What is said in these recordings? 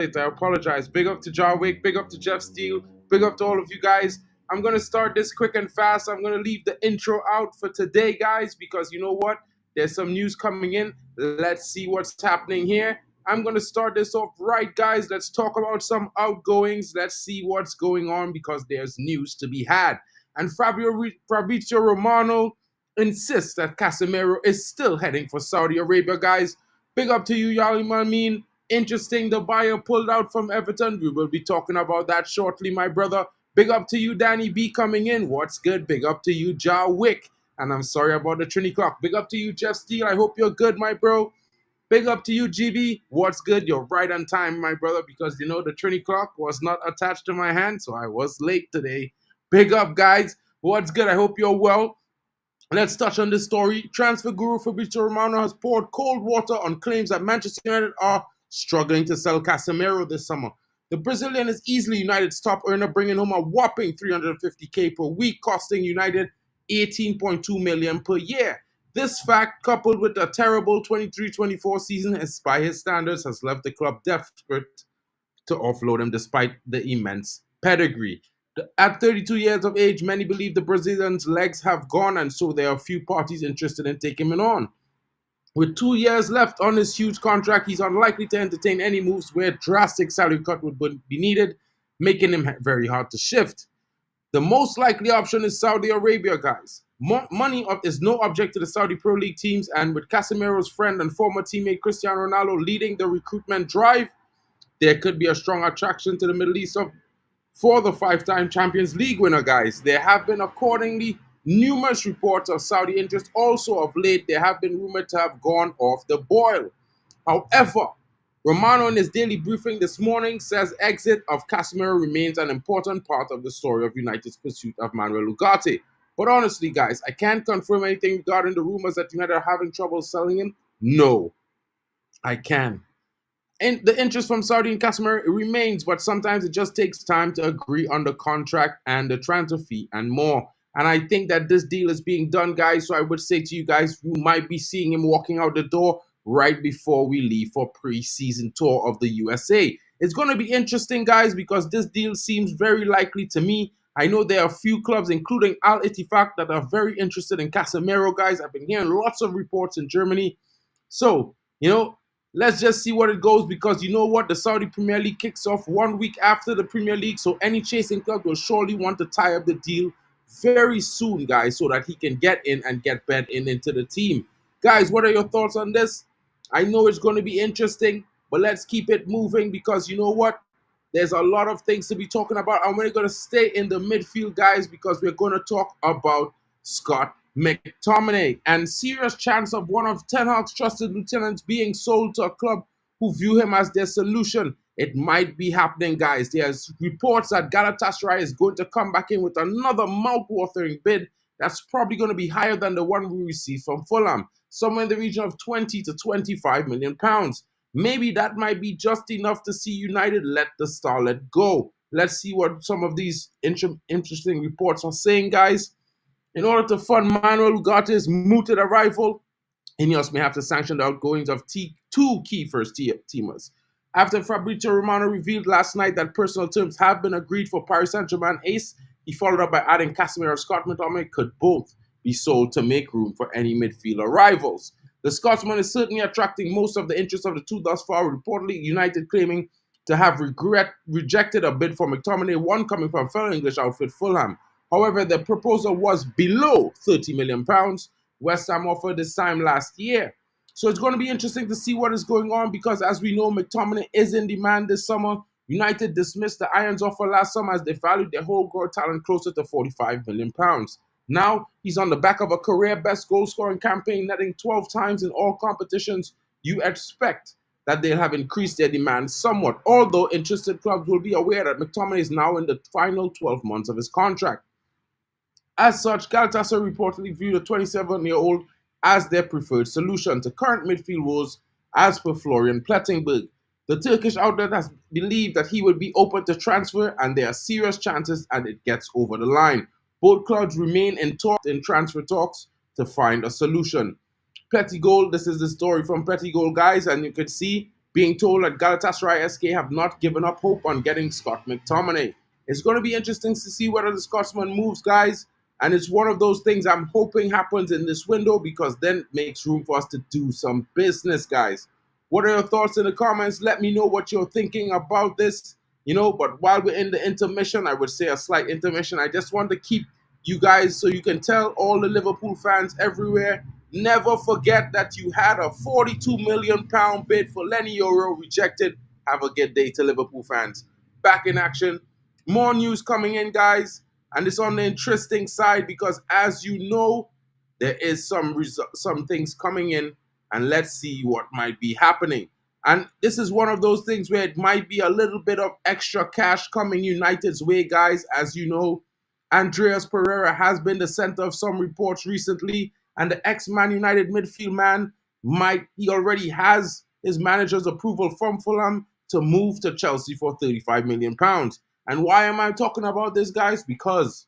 I apologize. Big up to John Wick, big up to Jeff Steele, big up to all of you guys. I'm going to start this quick and fast. I'm going to leave the intro out for today, guys, because you know what? There's some news coming in. Let's see what's happening here. I'm going to start this off right, guys. Let's talk about some outgoings. Let's see what's going on because there's news to be had. And Fabrizio Romano insists that Casemiro is still heading for Saudi Arabia, guys. Big up to you, Yali Mamin. Interesting, the buyer pulled out from Everton. We will be talking about that shortly, my brother. Big up to you, Danny B coming in. What's good? Big up to you, Ja Wick. And I'm sorry about the Trini clock. Big up to you, Jeff Steele. I hope you're good, my bro. Big up to you, GB. What's good? You're right on time, my brother, because you know the Trini clock was not attached to my hand, so I was late today. Big up, guys. What's good? I hope you're well. Let's touch on this story. Transfer guru Fabrizio Romano has poured cold water on claims that Manchester United are struggling to sell Casemiro this summer. The Brazilian is easily United's top earner, bringing home a whopping $350K per week, costing United $18.2 million per year. This fact, coupled with a terrible 23-24 season, by his standards, has left the club desperate to offload him despite the immense pedigree. At 32 years of age, many believe the Brazilian's legs have gone, and so there are few parties interested in taking him on. With 2 years left on his huge contract, he's unlikely to entertain any moves where drastic salary cut would be needed, making him very hard to shift. The most likely option is Saudi Arabia, guys. Money is no object to the Saudi Pro League teams, and with Casemiro's friend and former teammate Cristiano Ronaldo leading the recruitment drive, there could be a strong attraction to the Middle East for the five-time Champions League winner, guys. There have been, accordingly, numerous reports of Saudi interest. Also, of late, there have been rumored to have gone off the boil. However, Romano in his daily briefing this morning says exit of Casemiro remains an important part of the story of United's pursuit of Manuel Ugarte. But honestly, guys, I can't confirm anything regarding the rumors that United are having trouble selling him. No, I can. And the interest from Saudi and Casemiro remains, but sometimes it just takes time to agree on the contract and the transfer fee and more. And I think that this deal is being done, guys. So I would say to you guys, you might be seeing him walking out the door right before we leave for pre-season tour of the USA. It's going to be interesting, guys, because this deal seems very likely to me. I know there are a few clubs, including Al Ittifaq, that are very interested in Casemiro, guys. I've been hearing lots of reports in Germany. So, let's just see what it goes, because you know what? The Saudi Premier League kicks off 1 week after the Premier League, so any chasing club will surely want to tie up the deal very soon, guys, so that he can get in and get bed into the team. Guys, what are your thoughts on this? I know it's going to be interesting, but let's keep it moving, because you know what? There's a lot of things to be talking about, and we're going to stay in the midfield, guys, because we're going to talk about Scott McTominay, and serious chance of one of Ten Hag's trusted lieutenants being sold to a club who view him as their solution. It might be happening, guys. There's reports that Galatasaray is going to come back in with another mouth-watering bid that's probably going to be higher than the one we received from Fulham, somewhere in the region of 20 to 25 million pounds. Maybe that might be just enough to see United let the starlet go. Let's see what some of these interesting reports are saying, guys. In order to fund Manuel Ugarte's mooted arrival, Ineos may have to sanction the outgoings of two key first-teamers. After Fabrizio Romano revealed last night that personal terms have been agreed for Paris Saint-Germain ace, he followed up by adding Casemiro and Scott Mctomminay could both be sold to make room for any midfield arrivals. The Scotsman is certainly attracting most of the interest of the two thus far, reportedly United claiming to have rejected a bid for McTominay, one coming from fellow English outfit Fulham. However, the proposal was below £30 million. West Ham offered this time last year. So it's going to be interesting to see what is going on, because as we know, McTominay is in demand this summer. United dismissed the Irons offer last summer as they valued their whole-grown talent closer to £45 million. Now, he's on the back of a career-best goal-scoring campaign, netting 12 times in all competitions. You expect that they'll have increased their demand somewhat, although interested clubs will be aware that McTominay is now in the final 12 months of his contract. As such, Galatasaray reportedly viewed the 27-year-old as their preferred solution to current midfield woes, as per Florian Plettenberg. The Turkish outlet has believed that he would be open to transfer, and there are serious chances that it gets over the line. Both clubs remain in transfer talks to find a solution. Petty Goal, this is the story from Petty Goal, guys, and you can see being told that Galatasaray SK have not given up hope on getting Scott McTominay. It's going to be interesting to see whether the Scotsman moves, guys. And it's one of those things I'm hoping happens in this window, because then it makes room for us to do some business, guys. What are your thoughts in the comments? Let me know what you're thinking about this. But while we're in the intermission, I would say a slight intermission, I just want to keep you guys so you can tell all the Liverpool fans everywhere, never forget that you had a £42 million bid for Leny Yoro rejected. Have a good day to Liverpool fans. Back in action. More news coming in, guys. And it's on the interesting side because, as you know, there is some things coming in. And let's see what might be happening. And this is one of those things where it might be a little bit of extra cash coming United's way, guys. As you know, Andreas Pereira has been the center of some reports recently. And the ex-Man United midfield man he already has his manager's approval from Fulham to move to Chelsea for £35 million. And why am I talking about this, guys? Because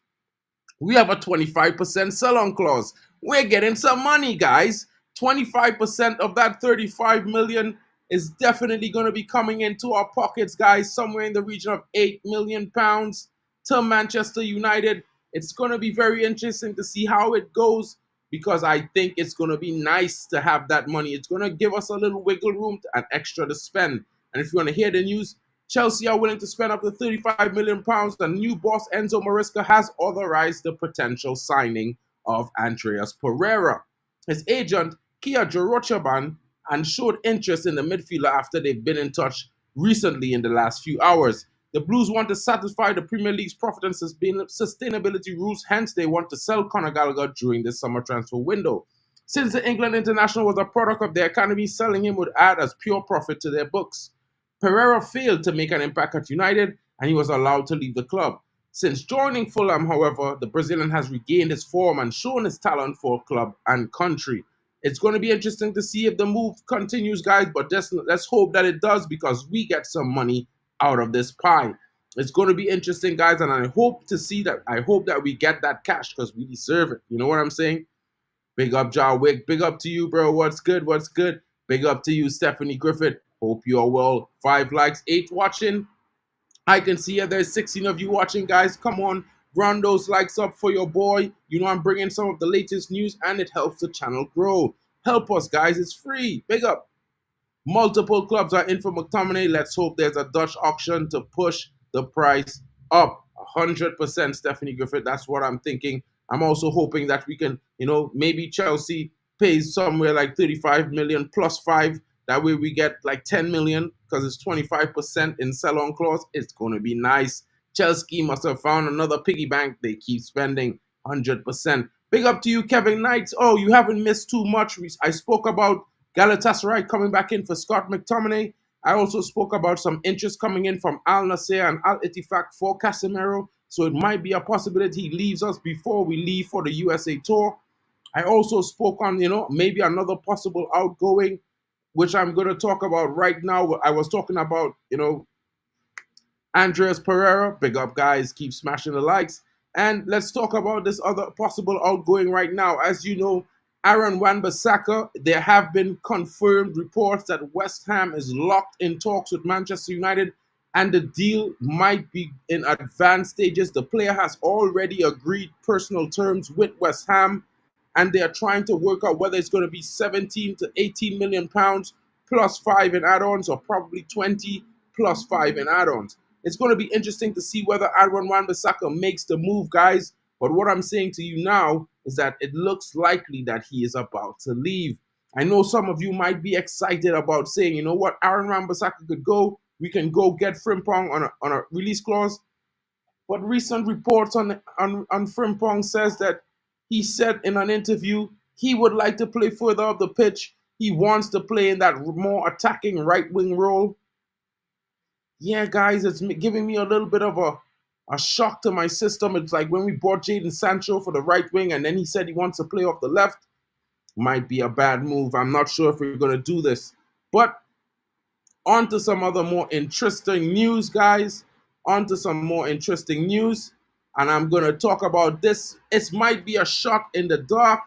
we have a 25% sell-on clause. We're getting some money, guys. 25% of that 35 million is definitely going to be coming into our pockets, guys, somewhere in the region of £8 million to Manchester United. It's going to be very interesting to see how it goes, because I think it's going to be nice to have that money. It's going to give us a little wiggle room and extra to spend. And if you want to hear the news, Chelsea are willing to spend up to £35 million. The new boss, Enzo Maresca, has authorized the potential signing of Andreas Pereira. His agent, Kia Jorochaban, and showed interest in the midfielder after they've been in touch recently in the last few hours. The Blues want to satisfy the Premier League's profit and sustainability rules, hence they want to sell Conor Gallagher during this summer transfer window. Since the England international was a product of their academy, selling him would add as pure profit to their books. Pereira failed to make an impact at United, and he was allowed to leave the club. Since joining Fulham, however, the Brazilian has regained his form and shown his talent for club and country. It's going to be interesting to see if the move continues, guys, but let's hope that it does, because we get some money out of this pie. It's going to be interesting, guys, and I hope that we get that cash, because we deserve it. You know what I'm saying? Big up, Jarwick. Big up to you, bro. What's good? What's good? Big up to you, Stephanie Griffith. Hope you are well. 5 likes, 8 watching. I can see there's 16 of you watching, guys. Come on, run those likes up for your boy. You know I'm bringing some of the latest news, and it helps the channel grow. Help us, guys. It's free. Big up. Multiple clubs are in for McTominay. Let's hope there's a Dutch auction to push the price up. 100%, Stephanie Griffith. That's what I'm thinking. I'm also hoping that we can, maybe Chelsea pays somewhere like 35 million plus 5. That way we get like 10 million, because it's 25% in sell-on clause. It's going to be nice. Chelsea must have found another piggy bank. They keep spending 100%. Big up to you, Kevin Knight. Oh, you haven't missed too much. I spoke about Galatasaray coming back in for Scott McTominay. I also spoke about some interest coming in from Al Nassr and Al Ittifaq for Casemiro. So it might be a possibility he leaves us before we leave for the USA tour. I also spoke on, maybe another possible outgoing, which I'm going to talk about right now. I was talking about, Andreas Pereira. Big up, guys. Keep smashing the likes. And let's talk about this other possible outgoing right now. As you know, Wan Bissaka, there have been confirmed reports that West Ham is locked in talks with Manchester United, and the deal might be in advanced stages. The player has already agreed personal terms with West Ham, and they are trying to work out whether it's going to be 17 to 18 million pounds plus 5 in add-ons, or probably 20 plus 5 in add-ons. It's going to be interesting to see whether Wan Bissaka makes the move, guys. But what I'm saying to you now is that it looks likely that he is about to leave. I know some of you might be excited about saying, you know what, Wan Bissaka could go. We can go get Frimpong on a release clause. But recent reports on Frimpong says that he said in an interview he would like to play further up the pitch. He wants to play in that more attacking right-wing role. Yeah, guys, it's giving me a little bit of a shock to my system. It's like when we bought Jadon Sancho for the right wing, and then he said he wants to play off the left. Might be a bad move. I'm not sure if we're going to do this. But on to some other more interesting news, guys. On to some more interesting news. And I'm going to talk about this. It might be a shot in the dark,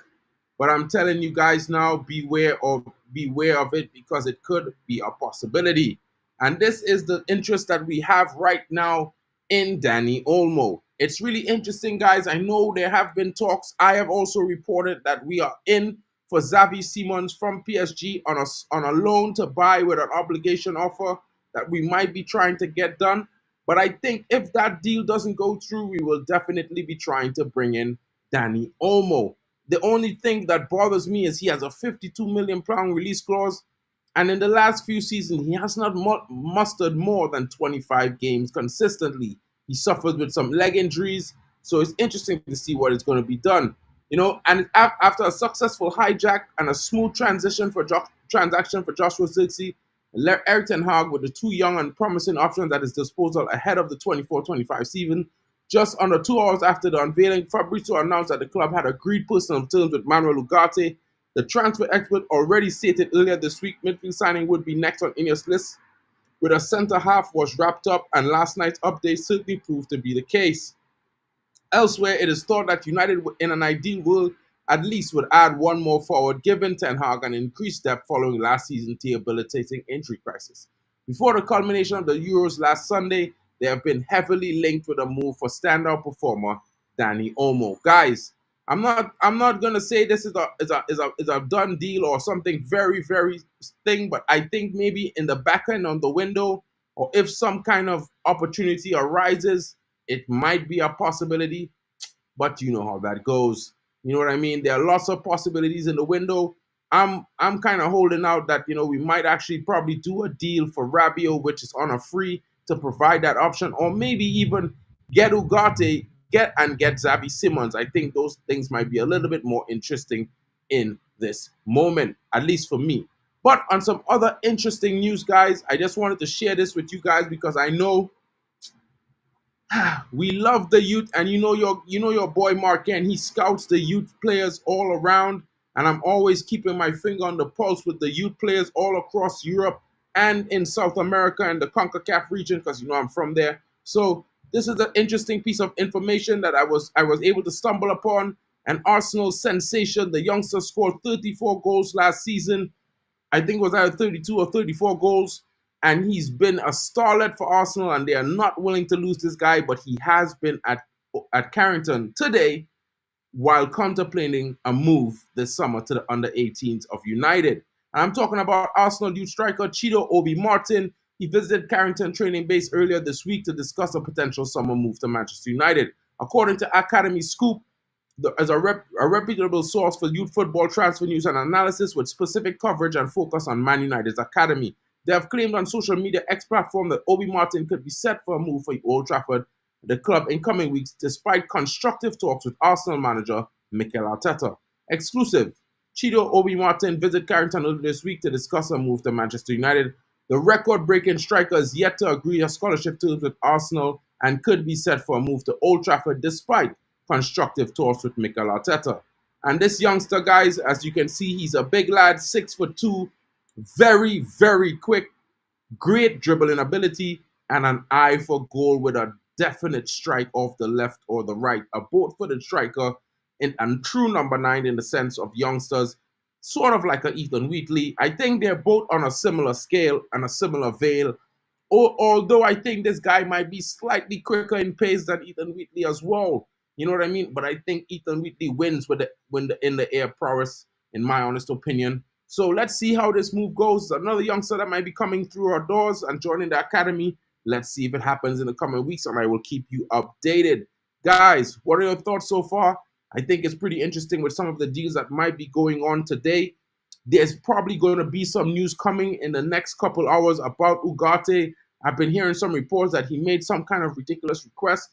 but I'm telling you guys now, beware of beware of it because it could be a possibility. And this is the interest that we have right now in Dani Olmo. It's really interesting, guys. I know there have been talks. I have also reported that we are in for Xavi Simons from PSG on a loan to buy with an obligation offer that we might be trying to get done. But I think if that deal doesn't go through, we will definitely be trying to bring in Dani Olmo. The only thing that bothers me is he has a £52 million release clause, and in the last few seasons, he has not mustered more than 25 games consistently. He suffers with some leg injuries, so it's interesting to see what is going to be done. You know, and after a successful hijack and a smooth transition for transaction for Joshua Zirkzee, Erik ten Hag with the two young and promising options at his disposal ahead of the 24-25 season, just under 2 hours after the unveiling, Fabrizio announced that the club had agreed personal terms with Manuel Ugarte. The transfer expert already stated earlier this week midfield signing would be next on Ineos' list, with a centre half was wrapped up, and last night's update certainly proved to be the case. Elsewhere, it is thought that United, in an ideal world, at least would add one more forward, given Ten Hag an increased depth following last season's debilitating injury crisis. Before the culmination of the Euros last Sunday, they have been heavily linked with a move for standout performer Dani Olmo. Guys, I'm not gonna say this is a done deal or something very thing, but I think maybe in the back end on the window, or if some kind of opportunity arises, it might be a possibility. But you know how that goes. You know what I mean? There are lots of possibilities in the window. I'm kind of holding out that, you know, we might actually probably do a deal for Rabiot, which is on a free, to provide that option, or maybe even get Ugarte, get Xavi Simons. I think those things might be a little bit more interesting in this moment, at least for me. But on some other interesting news, guys, I just wanted to share this with you guys because I know we love the youth, and you know your boy Mark, and he scouts the youth players all around, and I'm always keeping my finger on the pulse with the youth players all across Europe and in South America and the CONCACAF region, because you know I'm from there. So this is an interesting piece of information that I was able to stumble upon. An Arsenal sensation. The youngster scored 34 goals last season. I think it was either 32 or 34 goals. And he's been a starlet for Arsenal, and they are not willing to lose this guy. But he has been at Carrington today while contemplating a move this summer to the under-18s of United. And I'm talking about Arsenal youth striker Chido Obi Martin. He visited Carrington training base earlier this week to discuss a potential summer move to Manchester United. According to Academy Scoop, as a reputable source for youth football transfer news and analysis with specific coverage and focus on Man United's academy, they have claimed on social media X platform that Obi Martin could be set for a move for Old Trafford, the club, in coming weeks, despite constructive talks with Arsenal manager Mikel Arteta. Exclusive: Chido Obi Martin visited Carrington earlier this week to discuss a move to Manchester United. The record-breaking striker is yet to agree on scholarship terms with Arsenal and could be set for a move to Old Trafford despite constructive talks with Mikel Arteta. And this youngster, guys, as you can see, he's a big lad, 6'2", very quick, great dribbling ability, and an eye for goal with a definite strike off the left or the right. A both-footed striker and true number 9 in the sense of youngsters, sort of like a Ethan Wheatley. I think they're both on a similar scale and a similar veil. Although I think this guy might be slightly quicker in pace than Ethan Wheatley as well. You know what I mean? But I think Ethan Wheatley wins with the in the air prowess, in my honest opinion. So let's see how this move goes. Another youngster that might be coming through our doors and joining the academy. Let's see if it happens in the coming weeks, and I will keep you updated. Guys, what are your thoughts so far? I think it's pretty interesting with some of the deals that might be going on today. There's probably going to be some news coming in the next couple hours about Ugarte. I've been hearing some reports that he made some kind of ridiculous request.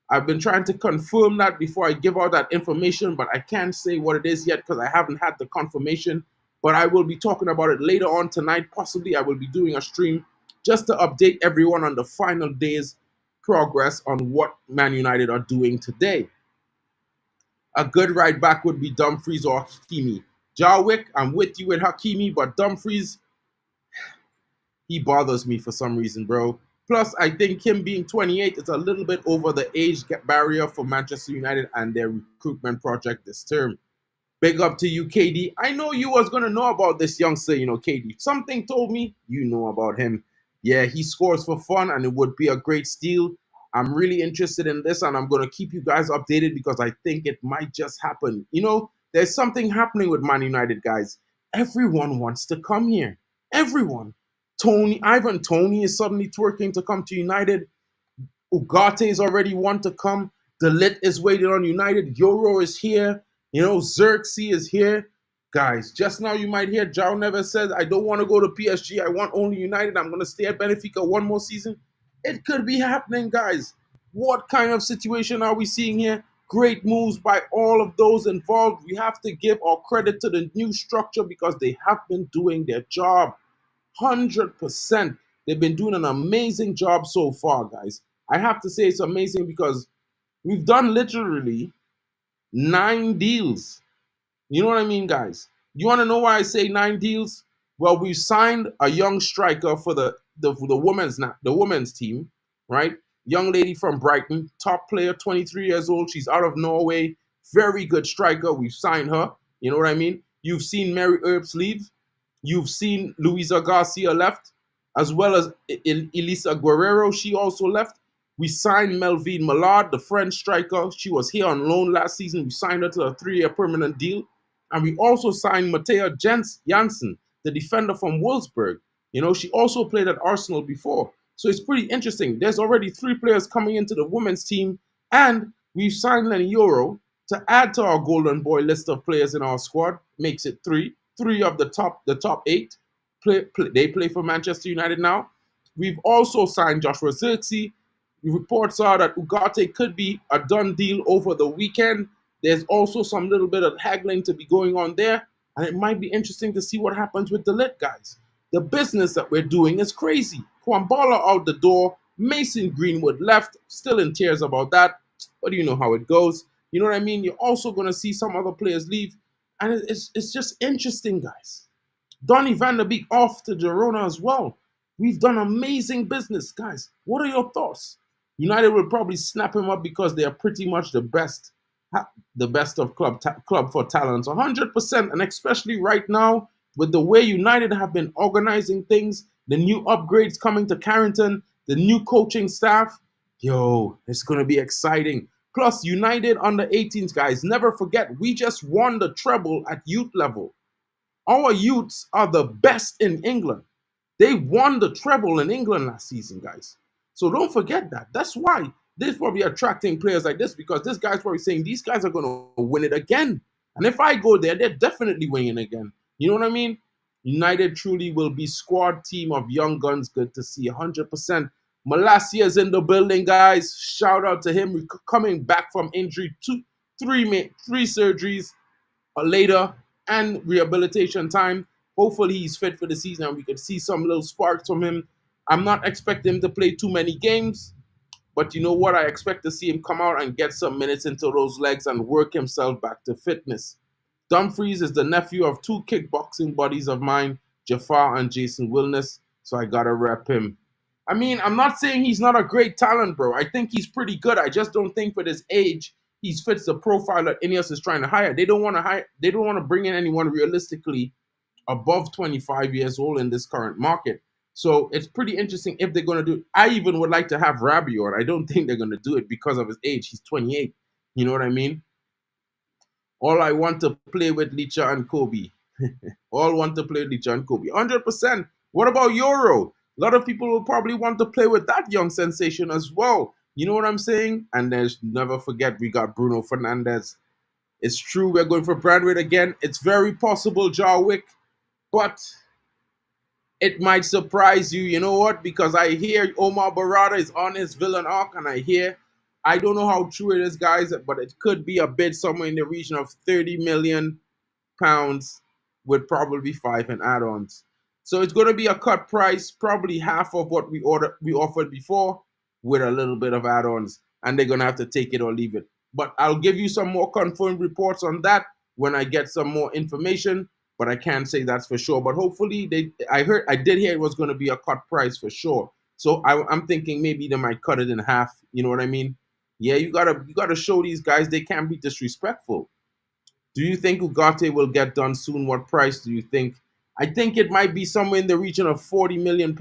I've been trying to confirm that before I give out that information, but I can't say what it is yet because I haven't had the confirmation. But I will be talking about it later on tonight. Possibly I will be doing a stream just to update everyone on the final day's progress on what Man United are doing today. A good right back would be Dumfries or Hakimi. Jarwick, I'm with you with Hakimi, but Dumfries, he bothers me for some reason, bro. Plus, I think him being 28 is a little bit over the age barrier for Manchester United and their recruitment project this term. Big up to you, KD. I know you was gonna know about this youngster, KD. Something told me you know about him. Yeah, he scores for fun, and it would be a great steal. I'm really interested in this, and I'm gonna keep you guys updated because I think it might just happen. There's something happening with Man United, guys. Everyone wants to come here. Everyone. Ivan Tony is suddenly twerking to come to United. Ugarte is already want to come. The Lit is waiting on United. Yoro is here. Xerxes is here. Guys, just now you might hear João Neves says, I don't want to go to PSG. I want only United. I'm going to stay at Benfica one more season. It could be happening, guys. What kind of situation are we seeing here? Great moves by all of those involved. We have to give our credit to the new structure because they have been doing their job. 100%. They've been doing an amazing job so far, guys. I have to say it's amazing because we've done literally 9 deals. You know what I mean, guys? You want to know why I say 9 deals? Well, we signed a young striker for the women's team, right? Young lady from Brighton, top player, 23 years old. She's out of Norway. Very good striker. We've signed her. You know what I mean? You've seen Mary Earps leave. You've seen Luisa Garcia left, as well as Elisa Guerrero. She also left. We signed Melvine Millard, the French striker. She was here on loan last season. We signed her to a 3-year permanent deal. And we also signed Matea Janssen, the defender from Wolfsburg. She also played at Arsenal before. So it's pretty interesting. There's already 3 players coming into the women's team. And we've signed Leny Yoro to add to our Golden Boy list of players in our squad. Makes it 3. 3 of the top 8. They play for Manchester United now. We've also signed Joshua Zirkzee. Reports are that Ugarte could be a done deal over the weekend. There's also some little bit of haggling to be going on there. And it might be interesting to see what happens with the Lit, guys. The business that we're doing is crazy. Kwambala out the door. Mason Greenwood left. Still in tears about that. But you know how it goes. You know what I mean? You're also going to see some other players leave. And it's just interesting, guys. Donny van der Beek off to Girona as well. We've done amazing business, guys. What are your thoughts? United will probably snap him up because they are pretty much the best of club for talents, 100%, and especially right now with the way United have been organizing things, the new upgrades coming to Carrington, the new coaching staff. Yo, it's gonna be exciting. Plus, United under 18s, guys. Never forget, we just won the treble at youth level. Our youths are the best in England. They won the treble in England last season, guys. So don't forget that. That's why they're probably attracting players like this because this guy's probably saying these guys are going to win it again. And if I go there, they're definitely winning again. You know what I mean? United truly will be squad team of young guns. Good to see 100%. Malacia is in the building, guys. Shout out to him. Coming back from injury, 3 surgeries later and rehabilitation time. Hopefully he's fit for the season and we could see some little sparks from him. I'm not expecting him to play too many games, but you know what? I expect to see him come out and get some minutes into those legs and work himself back to fitness. Dumfries is the nephew of 2 kickboxing buddies of mine, Jafar and Jason Wilness, so I gotta rep him. I mean, I'm not saying he's not a great talent, bro. I think he's pretty good. I just don't think for this age he fits the profile that Ineos is trying to hire. They don't want to bring in anyone realistically above 25 years old in this current market. So it's pretty interesting if they're going to do it. I even would like to have Rabiot. I don't think they're going to do it because of his age. He's 28. You know what I mean? All I want to play with Licha and Kobe. All want to play with Licha and Kobe. 100%. What about Yoro? A lot of people will probably want to play with that young sensation as well. You know what I'm saying? And there's never forget we got Bruno Fernandes. It's true we're going for Brandwood again. It's very possible, Jarwick. But it might surprise you. You know what? Because I hear Omar Barada is on his villain arc, and I don't know how true it is, guys, but it could be a bid somewhere in the region of £30 million with probably 5 in add-ons. So it's going to be a cut price, probably half of what we offered before with a little bit of add-ons, and they're going to have to take it or leave it. But I'll give you some more confirmed reports on that when I get some more information. But I can't say that's for sure. But hopefully, I did hear it was going to be a cut price for sure. So I'm thinking maybe they might cut it in half. You know what I mean? Yeah, you gotta show these guys they can't be disrespectful. Do you think Ugarte will get done soon? What price do you think? I think it might be somewhere in the region of £40 million,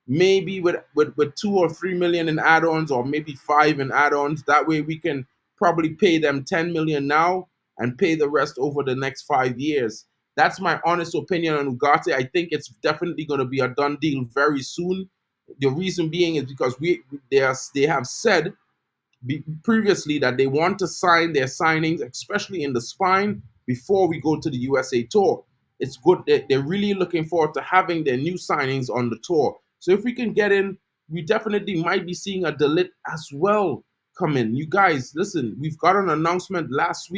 maybe with 2 or 3 million in add-ons, or maybe 5 in add-ons. That way we can probably pay them 10 million now and pay the rest over the next 5 years. That's my honest opinion on Ugarte. I think it's definitely going to be a done deal very soon. The reason being is because they have said previously that they want to sign their signings, especially in the spine, before we go to the USA tour. It's good that they're really looking forward to having their new signings on the tour. So if we can get in, we definitely might be seeing a De Ligt as well come in. You guys, listen, we've got an announcement last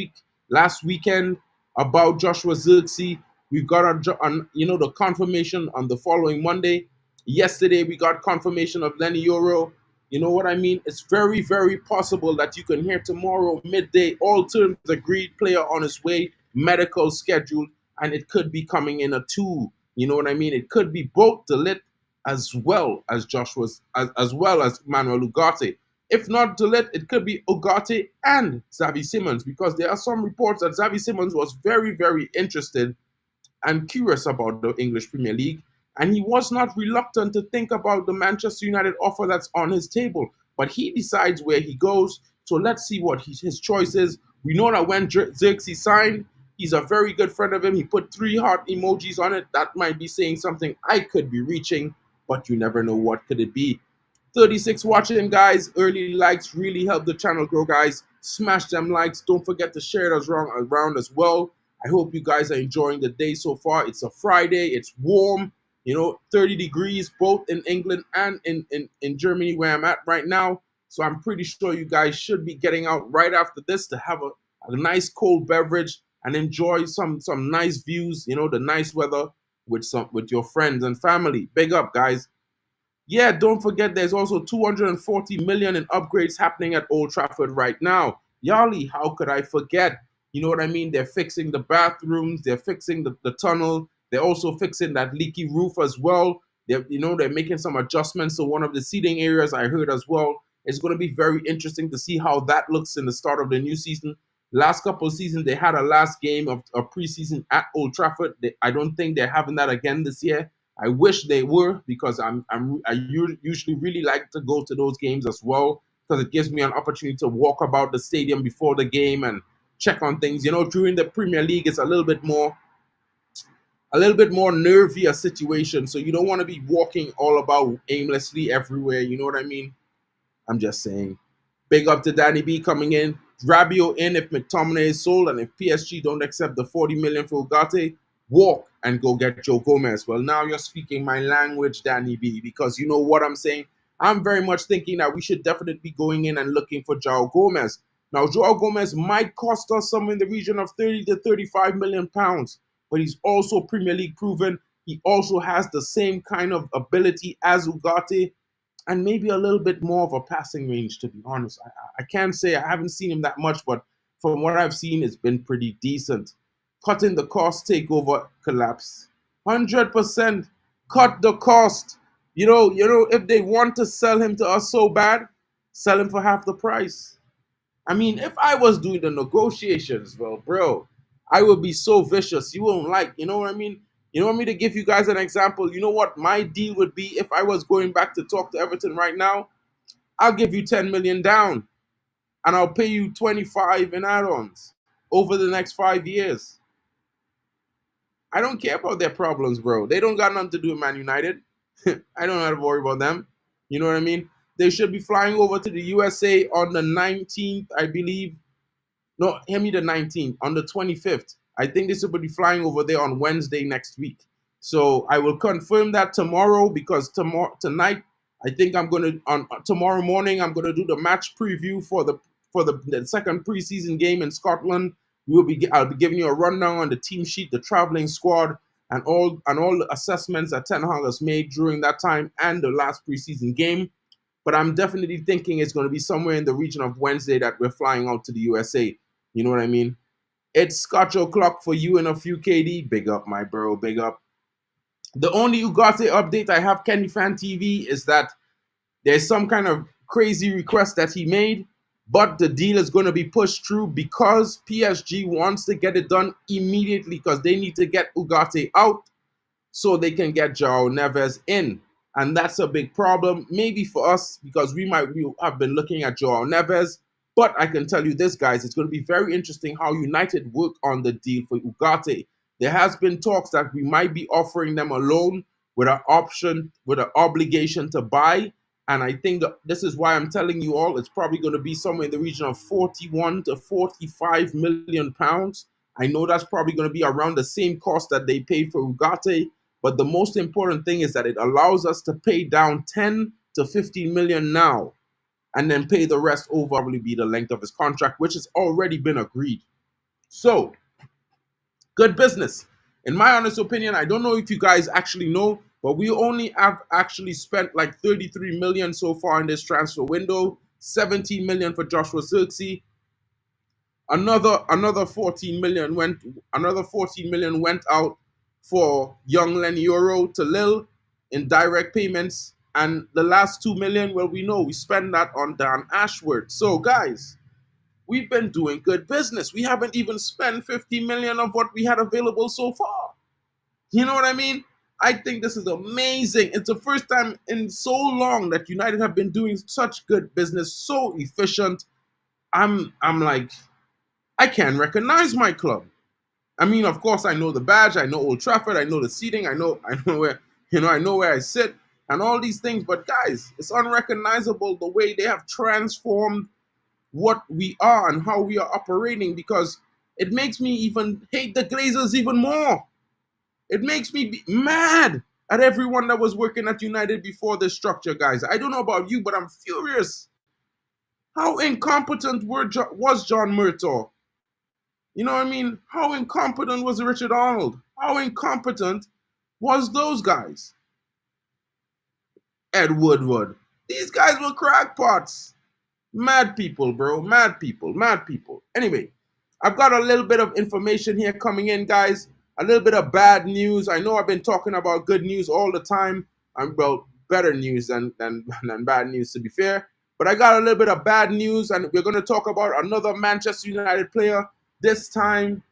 weekend about Joshua Zirkzee. We've got the confirmation on the following Monday. Yesterday we got confirmation of Leny Yoro. You know what I mean? It's very, very possible that you can hear tomorrow midday, all terms agreed, player on his way, medical scheduled, and it could be coming in a two. You know what I mean? It could be both De Ligt as well as Joshua's, as well as Manuel Ugarte. If not De Ligt, it could be Ugarte and Xavi Simons, because there are some reports that Xavi Simons was very, very interested and curious about the English Premier League. And he was not reluctant to think about the Manchester United offer that's on his table. But he decides where he goes. So let's see what his choice is. We know that when Zirkzee signed, he's a very good friend of him. He put 3 heart emojis on it. That might be saying something. I could be reaching, but you never know what could it be. 36 watching, guys. Early likes really help the channel grow, guys. Smash them likes. Don't forget to share it around as well. I hope you guys are enjoying the day so far. It's a Friday. It's warm. 30 degrees both in England and in Germany where I'm at right now. So I'm pretty sure you guys should be getting out right after this to have a nice cold beverage and enjoy some nice views, the nice weather with your friends and family. Big up, guys. Yeah, don't forget there's also 240 million in upgrades happening at Old Trafford right now. Yali, how could I forget? You know what I mean? They're fixing the bathrooms, they're fixing the tunnel, they're also fixing that leaky roof as well. They're making some adjustments to one of the seating areas, I heard as well. It's going to be very interesting to see how that looks in the start of the new season. Last couple of seasons, they had a last game of preseason at Old Trafford. I don't think they're having that again this year. I wish they were, because I usually really like to go to those games as well, because it gives me an opportunity to walk about the stadium before the game and check on things. During the Premier League, it's a little bit more nervy a situation, so you don't want to be walking all about aimlessly everywhere. You know what I mean? I'm just saying. Big up to Danny B coming in. Rabiot in if McTominay is sold, and if PSG don't accept the 40 million for Ugarte, walk and go get Joe Gomez. Well, now you're speaking my language, Danny B, because you know what I'm saying. I'm very much thinking that we should definitely be going in and looking for Joe Gomez. Now, Joe Gomez might cost us somewhere in the region of 30 to 35 million pounds, but he's also Premier League proven. He also has the same kind of ability as Ugarte, and maybe a little bit more of a passing range, to be honest. I can't say, I haven't seen him that much, but from what I've seen, it's been pretty decent. Cutting the cost, takeover, collapse. 100% cut the cost. If they want to sell him to us so bad, sell him for half the price. I mean, if I was doing the negotiations, well, bro, I would be so vicious. You won't like, you know what I mean? You want me to give you guys an example? You know what my deal would be if I was going back to talk to Everton right now? I'll give you 10 million down, and I'll pay you 25 in add-ons over the next 5 years. I don't care about their problems, bro. They don't got nothing to do with Man United. I don't have to worry about them. You know what I mean? They should be flying over to the USA on the 19th, I believe. No, hear me, the 19th. On the 25th. I think they should be flying over there on Wednesday next week. So I will confirm that tomorrow, because tonight, I think I'm going to, tomorrow morning, I'm going to do the match preview for the second preseason game in Scotland. I'll be giving you a rundown on the team sheet, the traveling squad, and all the assessments that Ten Hag has made during that time and the last preseason game. But I'm definitely thinking it's going to be somewhere in the region of Wednesday that we're flying out to the USA. You know what I mean? It's Scotch O'Clock for you in a few, KD. Big up, my bro. Big up. The only Ugarte update I have, Kenny Fan TV, is that there's some kind of crazy request that he made, But the deal is going to be pushed through because PSG wants to get it done immediately because they need to get Ugarte out so they can get João Neves in. And that's a big problem, maybe for us, because we have been looking at João Neves. But I can tell you this, guys, it's going to be very interesting how United work on the deal for Ugarte. There has been talks that we might be offering them a loan with an option, with an obligation to buy. And I think that this is why I'm telling you all, it's probably going to be somewhere in the region of 41 to 45 million pounds. I know that's probably going to be around the same cost that they paid for Ugarte. But the most important thing is that it allows us to pay down 10 to 15 million now and then pay the rest over probably be the length of his contract, which has already been agreed. So, good business. In my honest opinion, I don't know if you guys actually know, but we only have actually spent like 33 million so far in this transfer window, 17 million for Joshua Zirkzee. Another 14 million went out for young Leny Yoro to Lille in direct payments. And the last 2 million, well, we know we spend that on Dan Ashworth. So, guys, we've been doing good business. We haven't even spent 50 million of what we had available so far. You know what I mean? I think this is amazing. It's the first time in so long that United have been doing such good business, so efficient. I'm like, I can't recognize my club. I mean, of course, I know the badge, I know Old Trafford, I know the seating, I know where, I know where I sit and all these things. But guys, it's unrecognizable the way they have transformed what we are and how we are operating, because it makes me even hate the Glazers even more. It makes me be mad at everyone that was working at United before this structure, guys. I don't know about you, but I'm furious. How incompetent was John Murtaugh? You know what I mean? How incompetent was Richard Arnold? How incompetent was those guys? Ed Woodward. These guys were crackpots. Mad people, bro. Mad people. Mad people. Anyway, I've got a little bit of information here coming in, guys. A little bit of bad news. I know I've been talking about good news all the time. Well, better news than bad news, to be fair. But I got a little bit of bad news, and we're going to talk about another Manchester United player. This time,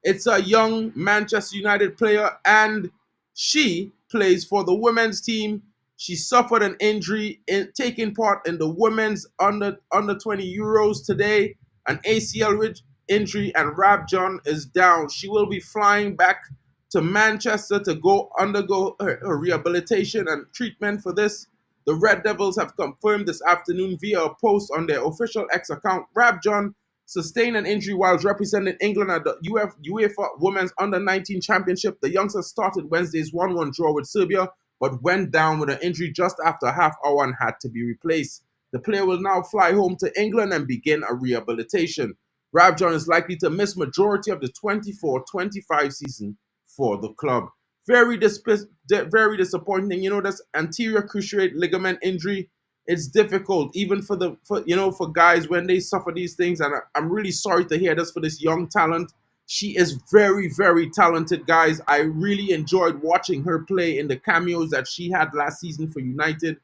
it's a young Manchester United player, and she plays for the women's team. She suffered an injury in taking part in the women's under 20 Euros today, an ACL injury, and Rabjon is down. She will be flying back to Manchester to undergo her rehabilitation and treatment for this. The Red Devils have confirmed this afternoon via a post on their official X account. Rabjon sustained an injury while representing England at the UEFA Women's Under-19 Championship. The youngster started Wednesday's 1-1 draw with Serbia, but went down with an injury just after a half hour and had to be replaced. The player will now fly home to England and begin a rehabilitation. Rabjon is likely to miss majority of the 24-25 season for the club. Very disappointing. You know, this anterior cruciate ligament injury, it's difficult even for guys when they suffer these things, and I'm really sorry to hear this for this young talent. She is very, very talented, guys. I really enjoyed watching her play in the cameos that she had last season for United.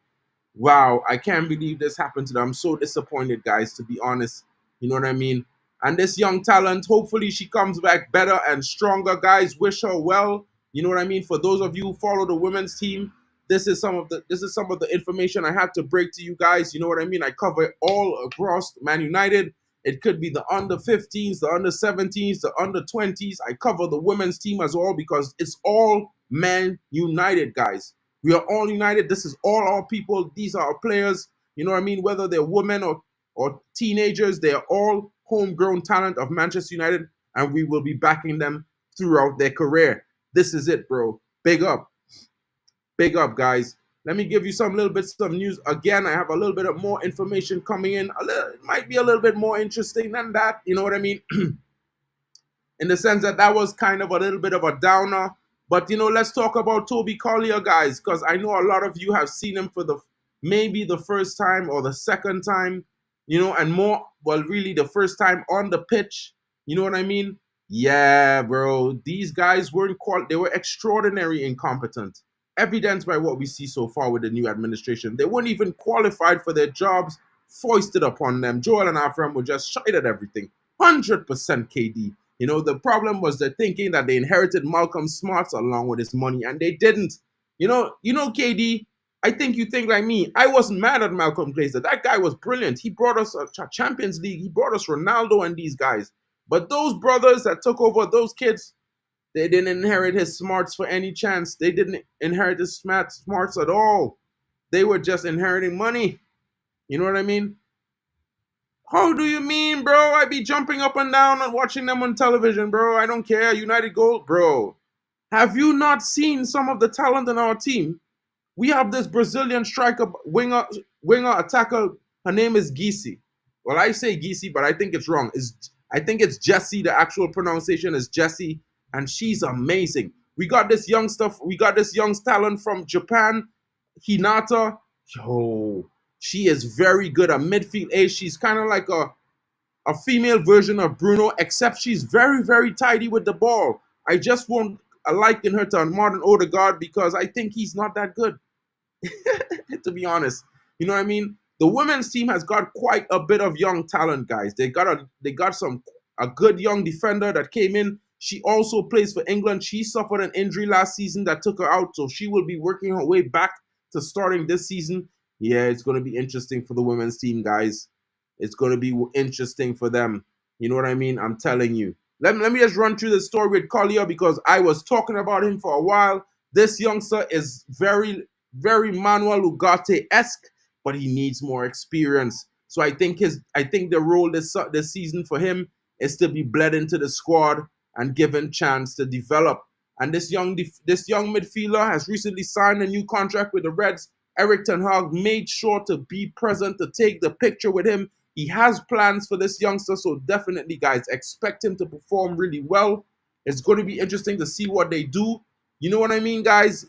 Wow, I can't believe this happened to them. I'm so disappointed, guys, to be honest. You know what I mean? And this young talent, hopefully she comes back better and stronger, guys. Wish her well. You know what I mean? For those of you who follow the women's team, this is some of the information I had to break to you guys. You know what I mean? I cover it all across Man United. It could be the under 15s, the under 17s, the under 20s. I cover the women's team as well because it's all Man United, guys. We are all united. This is all our people. These are our players. You know what I mean? Whether they're women or teenagers, they are all homegrown talent of Manchester United, and we will be backing them throughout their career. This is it, bro. Big up. Big up, guys. Let me give you some news. Again, I have a little bit of more information coming in. It might be a little bit more interesting than that. You know what I mean? In the sense that was kind of a little bit of a downer. But, let's talk about Toby Collyer, guys, because I know a lot of you have seen him for maybe the first time or the second time, and more, well, really the first time on the pitch. You know what I mean? Yeah, bro. These guys they were extraordinarily incompetent. Evidenced by what we see so far with the new administration. They weren't even qualified for their jobs foisted upon them. Joel and Avram were just shite at everything. 100% KD. You know, the problem was they're thinking that they inherited Malcolm Smarts along with his money, and they didn't. You know, KD, I think you think like me. I wasn't mad at Malcolm Glazer. That guy was brilliant. He brought us a Champions League. He brought us Ronaldo and these guys. But those brothers that took over, those kids, they didn't inherit his smarts for any chance. They didn't inherit his smarts at all. They were just inheriting money. You know what I mean? How do you mean, bro? I be jumping up and down and watching them on television, bro. I don't care. United Gold, bro. Have you not seen some of the talent in our team? We have this Brazilian striker, winger attacker. Her name is Gisi. Well, I say Gisi, but I think it's wrong. I think it's Jessie. The actual pronunciation is Jessie, and she's amazing. We got this young talent from Japan, Hinata. Yo, she is very good at midfield age. She's kind of like a female version of Bruno, except she's very, very tidy with the ball. I just won't liken her to Martin Odegaard because I think he's not that good, to be honest. You know what I mean? The women's team has got quite a bit of young talent, guys. They got a good young defender that came in. She also plays for England. She suffered an injury last season that took her out, so she will be working her way back to starting this season. Yeah, it's going to be interesting for the women's team, guys. It's going to be interesting for them. You know what I mean? I'm telling you. Let me just run through the story with Collyer because I was talking about him for a while. This youngster is very, very Manuel Ugarte-esque, but he needs more experience. So I think the role this season for him is to be bled into the squad and given chance to develop. And this young midfielder has recently signed a new contract with the Reds. Erik ten Hag made sure to be present to take the picture with him. He has plans for this youngster, so definitely, guys, expect him to perform really well. It's going to be interesting to see what they do. You know what I mean, guys?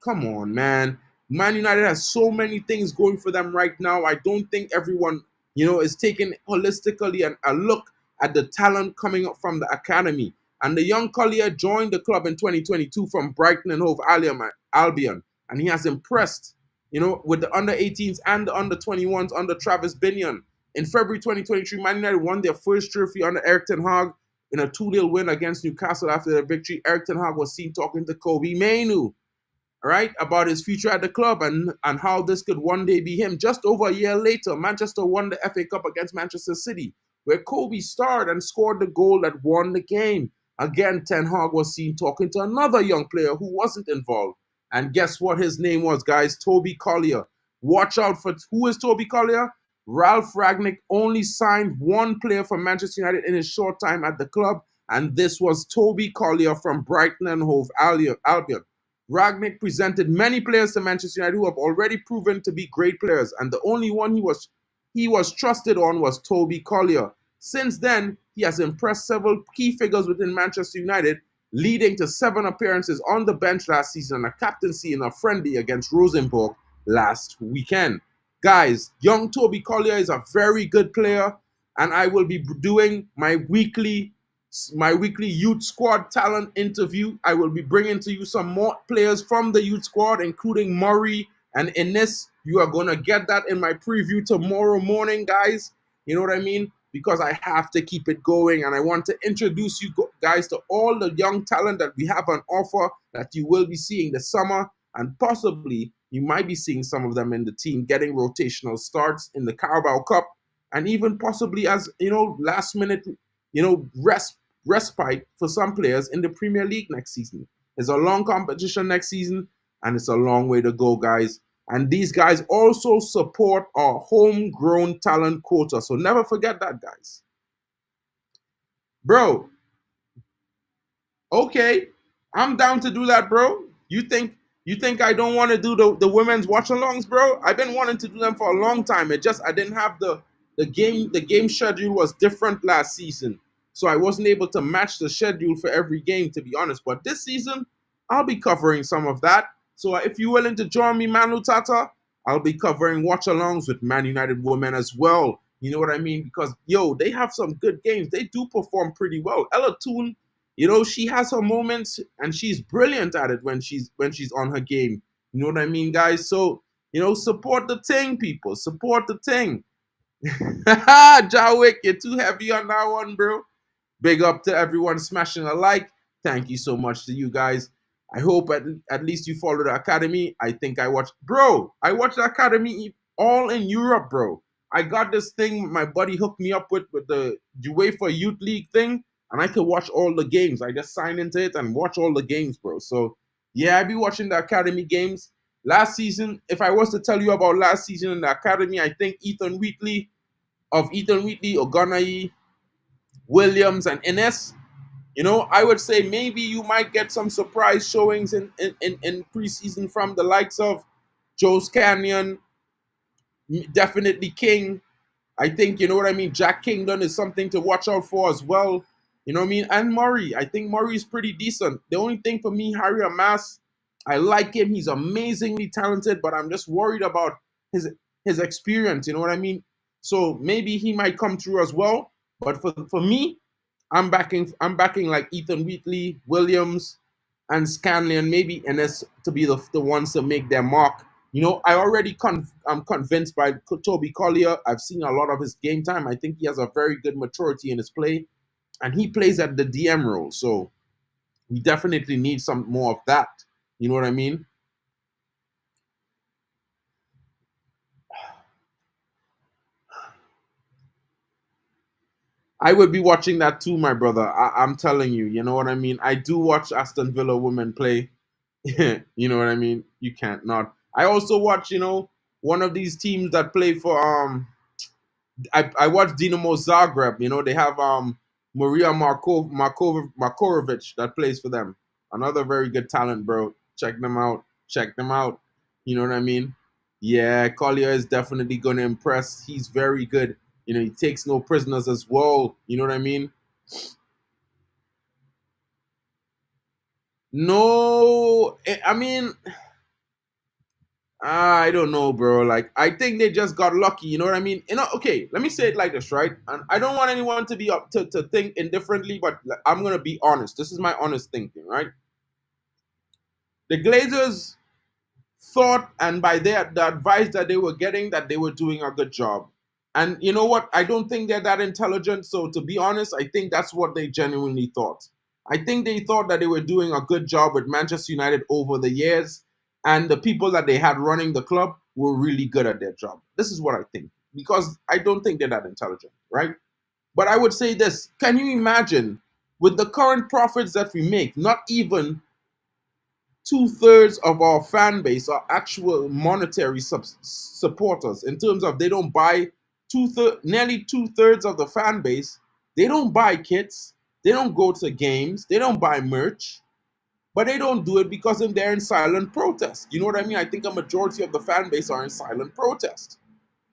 Come on, man. Man United has so many things going for them right now. I don't think everyone, is taking holistically a look at the talent coming up from the academy. And the young Collyer joined the club in 2022 from Brighton and Hove Albion, and he has impressed, with the under-18s and the under-21s under Travis Binion. In February 2023, Man United won their first trophy under Erik ten Hag in a 2-0 win against Newcastle. After their victory, Erik ten Hag was seen talking to Kobe Mainoo, right, about his future at the club and how this could one day be him. Just over a year later, Manchester won the FA Cup against Manchester City, where Kobe starred and scored the goal that won the game. Again, Ten Hag was seen talking to another young player who wasn't involved. And guess what his name was, guys? Toby Collyer. Watch out for who is Toby Collyer? Ralph Rangnick only signed one player from Manchester United in his short time at the club, and this was Toby Collyer from Brighton and Hove Albion. Rangnick presented many players to Manchester United who have already proven to be great players, and the only one he was trusted on was Toby Collyer. Since then, he has impressed several key figures within Manchester United, leading to 7 appearances on the bench last season and a captaincy in a friendly against Rosenborg last weekend. Guys, young Toby Collyer is a very good player, and I will be doing my weekly youth squad talent interview. I will be bringing to you some more players from the youth squad, including Murray and Ennis. You are going to get that in my preview tomorrow morning, guys. You know what I mean? Because I have to keep it going, and I want to introduce you guys to all the young talent that we have on offer that you will be seeing this summer, and possibly you might be seeing some of them in the team getting rotational starts in the Carabao Cup, and even possibly as, last minute, respite for some players in the Premier League next season. It's a long competition next season, and it's a long way to go, guys. And these guys also support our homegrown talent quota. So never forget that, guys. Bro, okay, I'm down to do that, bro. You think I don't want to do the women's watch-alongs, bro? I've been wanting to do them for a long time. I didn't have the game schedule was different last season. So I wasn't able to match the schedule for every game, to be honest. But this season, I'll be covering some of that. So if you're willing to join me, Manu Tata, I'll be covering watch-alongs with Man United women as well. You know what I mean? Because, they have some good games. They do perform pretty well. Ella Toon, she has her moments, and she's brilliant at it when she's on her game. You know what I mean, guys? So, support the thing, people. Support the thing. Jawick, you're too heavy on that one, bro. Big up to everyone smashing a like. Thank you so much to you guys. I hope at least you follow the academy. I think I watched the academy all in Europe, bro. I got this thing my buddy hooked me up with the UEFA Youth League thing, and I could watch all the games. I just sign into it and watch all the games, bro. So yeah, I be watching the academy games. Last season, if I was to tell you about last season in the academy, I think Ethan Wheatley, Ogonai, Williams, and Ines. I would say maybe you might get some surprise showings in preseason from the likes of Joe's Canyon, definitely King. I think, you know what I mean? Jack Kingdon is something to watch out for as well. You know what I mean? And Murray. I think Murray is pretty decent. The only thing for me, Harry Amas, I like him. He's amazingly talented, but I'm just worried about his experience. You know what I mean? So maybe he might come through as well. But for me, I'm backing like Ethan Wheatley, Williams, and Scanlon, and maybe Ennis to be the ones to make their mark. I'm convinced by Toby Collyer. I've seen a lot of his game time. I think he has a very good maturity in his play, and he plays at the DM role. So we definitely need some more of that. You know what I mean? I would be watching that too, my brother. I'm telling you. You know what I mean? I do watch Aston Villa women play. You know what I mean? You can't not. I also watch, one of these teams that play for I watch Dinamo Zagreb. They have Maria Markorovic that plays for them. Another very good talent, bro. Check them out. Check them out. You know what I mean? Yeah, Collier is definitely gonna impress. He's very good. He takes no prisoners as well. You know what I mean? No, I mean, I don't know, bro. Like, I think they just got lucky. You know what I mean? Okay, let me say it like this, right? And I don't want anyone to be up to think indifferently, but like, I'm gonna be honest. This is my honest thinking, right? The Glazers thought, and by the advice that they were getting, that they were doing a good job. And you know what? I don't think they're that intelligent. So to be honest, I think that's what they genuinely thought. I think they thought that they were doing a good job with Manchester United over the years, and the people that they had running the club were really good at their job. This is what I think, because I don't think they're that intelligent, right? But I would say this: can you imagine, with the current profits that we make, not even two-thirds of our fan base are actual monetary supporters, in terms of they don't buy nearly two-thirds of the fan base. They don't buy kits, they don't go to games, they don't buy merch, but they don't do it because they're in silent protest. You know what I mean? I think a majority of the fan base are in silent protest.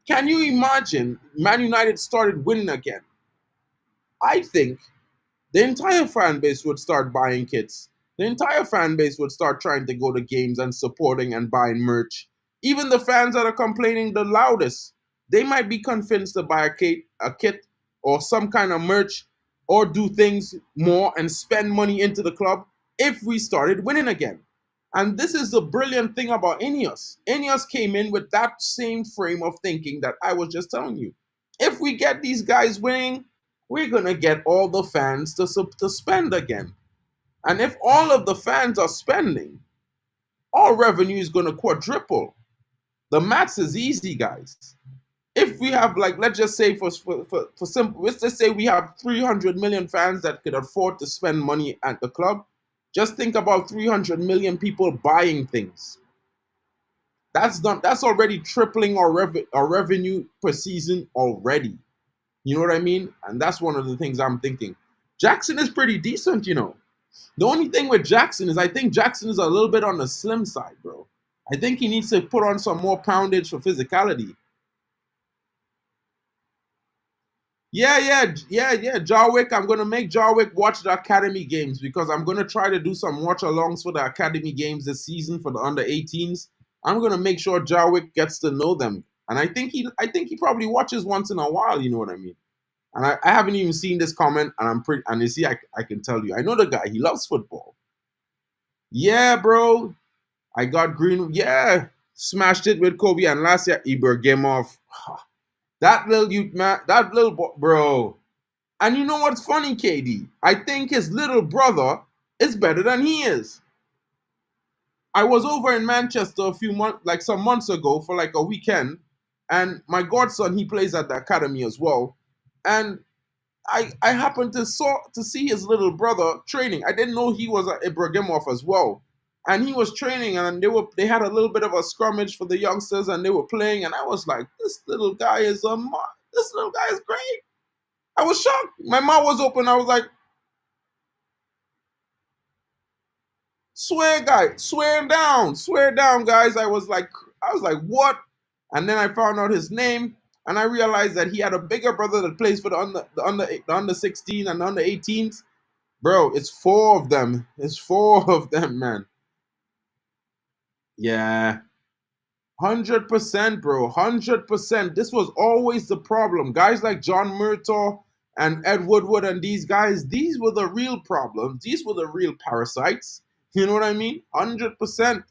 Can you imagine Man United started winning again? I think the entire fan base would start buying kits. The entire fan base would start trying to go to games and supporting and buying merch. Even the fans that are complaining the loudest, they might be convinced to buy a kit or some kind of merch, or do things more and spend money into the club if we started winning again. And this is the brilliant thing about Ineos. Ineos came in with that same frame of thinking that I was just telling you. If we get these guys winning, we're going to get all the fans to spend again. And if all of the fans are spending, our revenue is going to quadruple. The maths is easy, guys. If we have, like, let's just say for simple, let's just say we have 300 million fans that could afford to spend money at the club. Just think about 300 million people buying things. That's already tripling our revenue per season already. You know what I mean? And that's one of the things I'm thinking. Jackson is pretty decent, you know. The only thing with Jackson is I think Jackson is a little bit on the slim side, bro. I think he needs to put on some more poundage for physicality. Yeah. Jarwick, I'm gonna make Jarwick watch the academy games, because I'm gonna try to do some watch alongs for the academy games this season for the under 18s. I'm gonna make sure Jarwick gets to know them, and I think he probably watches once in a while. You know what I mean? And I haven't even seen this comment, and you see, I can tell you, I know the guy. He loves football. Yeah, bro. I got Greenwood. Yeah, smashed it with Kobe, and last year Ibrahimov. That little youth man, that little bro. And you know what's funny, KD? I think his little brother is better than he is. I was over in Manchester a few months, like some months ago, for like a weekend, and my godson he plays at the academy as well, and I happened to see his little brother training. I didn't know he was at Ibrahimov as well, and he was training, and they had a little bit of a scrummage for the youngsters, and they were playing, and I was like, this little guy is great. I was shocked. My mouth was open. I was like, swear down, guys. I was like, what? And then I found out his name, and I realized that he had a bigger brother that plays for the under 16 and the under 18s. Bro, it's four of them. It's four of them, man. Yeah, 100%, bro. 100%. This was always the problem. Guys like John Murtaugh and Ed Woodward and these guys, these were the real problems. These were the real parasites. You know what I mean? 100%.